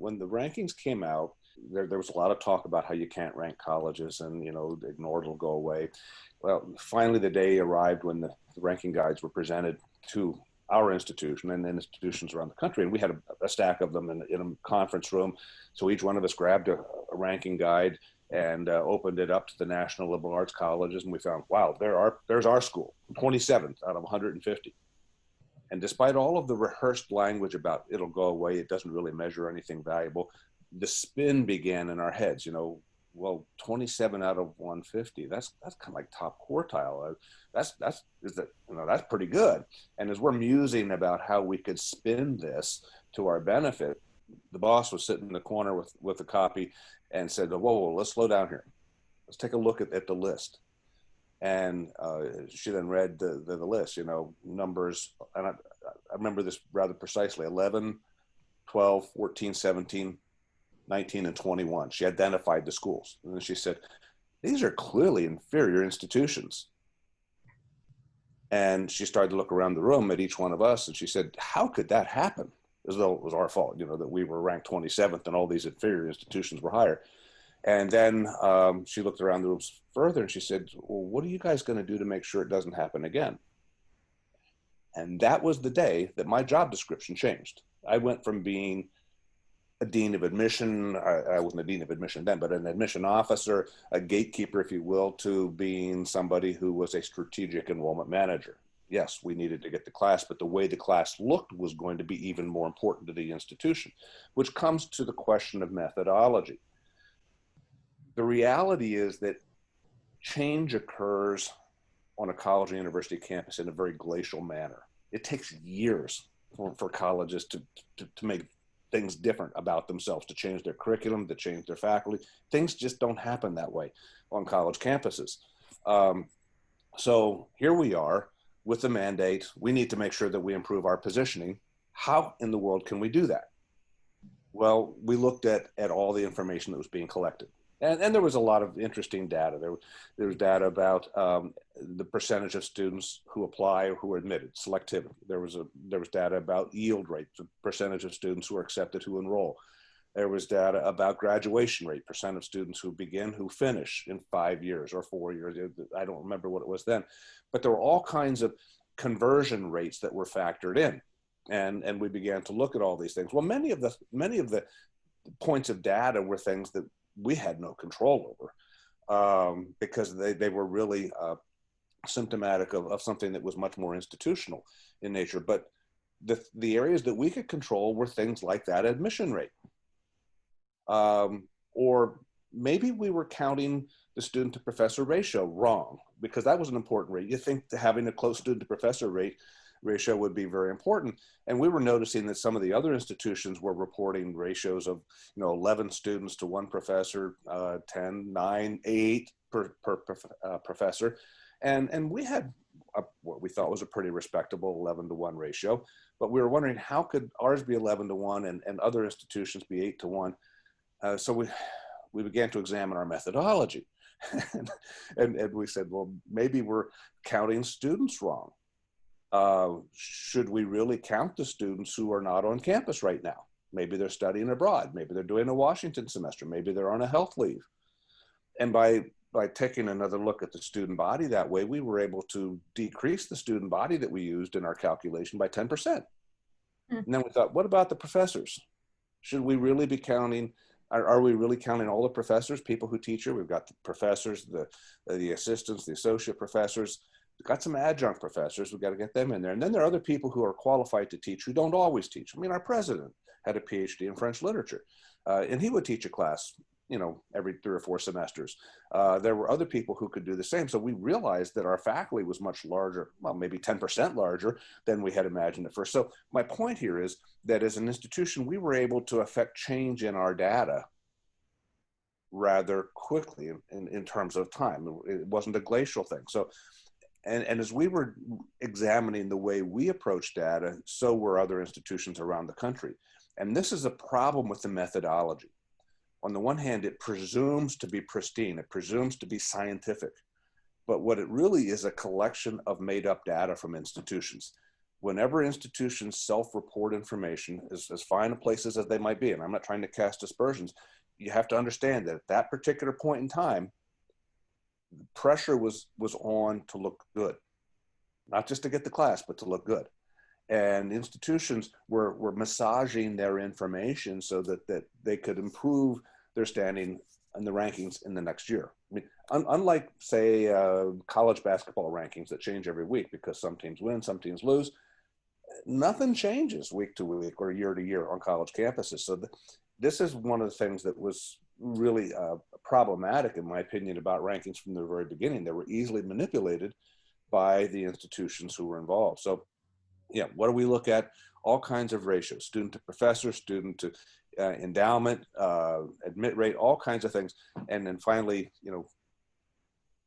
when the rankings came out, there was a lot of talk about how you can't rank colleges and, ignore it, it'll go away. Well, finally the day arrived when the ranking guides were presented to our institution and then institutions around the country. And we had a stack of them in a conference room. So each one of us grabbed a ranking guide and opened it up to the National Liberal Arts Colleges. And we found, wow, there's our school, 27th out of 150. And despite all of the rehearsed language about it'll go away, it doesn't really measure anything valuable, the spin began in our heads, well, 27 out of 150, that's kind of like top quartile. That's pretty good. And as we're musing about how we could spin this to our benefit, the boss was sitting in the corner with a copy and said, whoa, let's slow down here. Let's take a look at the list. And she then read the list, numbers, and I remember this rather precisely: 11, 12, 14, 17, 19, and 21. She identified the schools. And then she said, these are clearly inferior institutions. And she started to look around the room at each one of us, and she said, how could that happen? As though it was our fault, that we were ranked 27th and all these inferior institutions were higher. And then she looked around the room further and she said, well, what are you guys going to do to make sure it doesn't happen again? And that was the day that my job description changed. I went from being a dean of admission, I wasn't a dean of admission then, but an admission officer, a gatekeeper, if you will, to being somebody who was a strategic enrollment manager. Yes, we needed to get the class, but the way the class looked was going to be even more important to the institution, which comes to the question of methodology. The reality is that change occurs on a college or university campus in a very glacial manner. It takes years for colleges to make things different about themselves, to change their curriculum, to change their faculty. Things just don't happen that way on college campuses. So here we are with the mandate. We need to make sure that we improve our positioning. How in the world can we do that? Well, we looked at all the information that was being collected. And there was a lot of interesting data. There was data about the percentage of students who apply or who are admitted, selectivity. There was data about yield rate, the percentage of students who are accepted who enroll. There was data about graduation rate, percent of students who begin, who finish in 5 years or 4 years. I don't remember what it was then, but there were all kinds of conversion rates that were factored in, and we began to look at all these things. Well, many of the points of data were things that we had no control over because they were really symptomatic of something that was much more institutional in nature. But the areas that we could control were things like that admission rate. Or maybe we were counting the student to professor ratio wrong, because that was an important rate. You think that having a close student to professor ratio would be very important. And we were noticing that some of the other institutions were reporting ratios of 11 students to one professor, 10, 9, 8 per professor. And we had what we thought was a pretty respectable 11 to 1 ratio, but we were wondering how could ours be 11 to 1 and other institutions be 8 to 1. So we began to examine our methodology. and we said, well, maybe we're counting students wrong. Should we really count the students who are not on campus right now? Maybe they're studying abroad. Maybe they're doing a Washington semester. Maybe they're on a health leave. And by taking another look at the student body that way, we were able to decrease the student body that we used in our calculation by 10%. And then we thought, what about the professors? Should we really be counting? Are we really counting all the professors, people who teach here? We've got the professors, the assistants, the associate professors. We've got some adjunct professors. We've got to get them in there. And then there are other people who are qualified to teach who don't always teach. I mean, our president had a PhD in French literature, and he would teach a class, every 3 or 4 semesters. There were other people who could do the same. So we realized that our faculty was much larger, well, maybe 10% larger than we had imagined at first. So my point here is that as an institution, we were able to affect change in our data rather quickly in terms of time. It wasn't a glacial thing. So, and as we were examining the way we approach data, so were other institutions around the country. And this is a problem with the methodology. On the one hand, it presumes to be pristine. It presumes to be scientific. But what it really is a collection of made up data from institutions. whenever institutions self-report information, as fine places as they might be, and I'm not trying to cast aspersions, you have to understand that at that particular point in time, pressure was on to look good, not just to get the class, but to look good. And institutions were massaging their information so that they could improve their standing in the rankings in the next year. I mean, unlike, say, college basketball rankings that change every week because some teams win, some teams lose, nothing changes week to week or year to year on college campuses. So this is one of the things that was really problematic, in my opinion, about rankings from the very beginning. They were easily manipulated by the institutions who were involved. So, yeah, what do we look at? All kinds of ratios: student to professor, student to endowment, admit rate, all kinds of things. And then finally,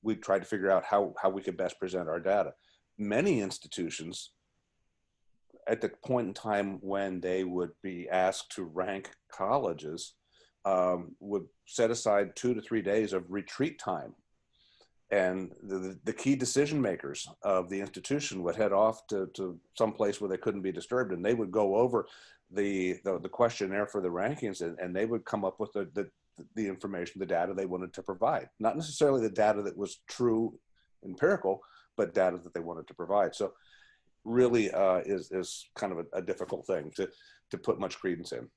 we tried to figure out how we could best present our data. Many institutions, at the point in time when they would be asked to rank colleges, would set aside 2 to 3 days of retreat time. And the key decision makers of the institution would head off to some place where they couldn't be disturbed, and they would go over the questionnaire for the rankings, and they would come up with the information, the data they wanted to provide. Not necessarily the data that was true empirical, but data that they wanted to provide. So really is kind of a difficult thing to put much credence in.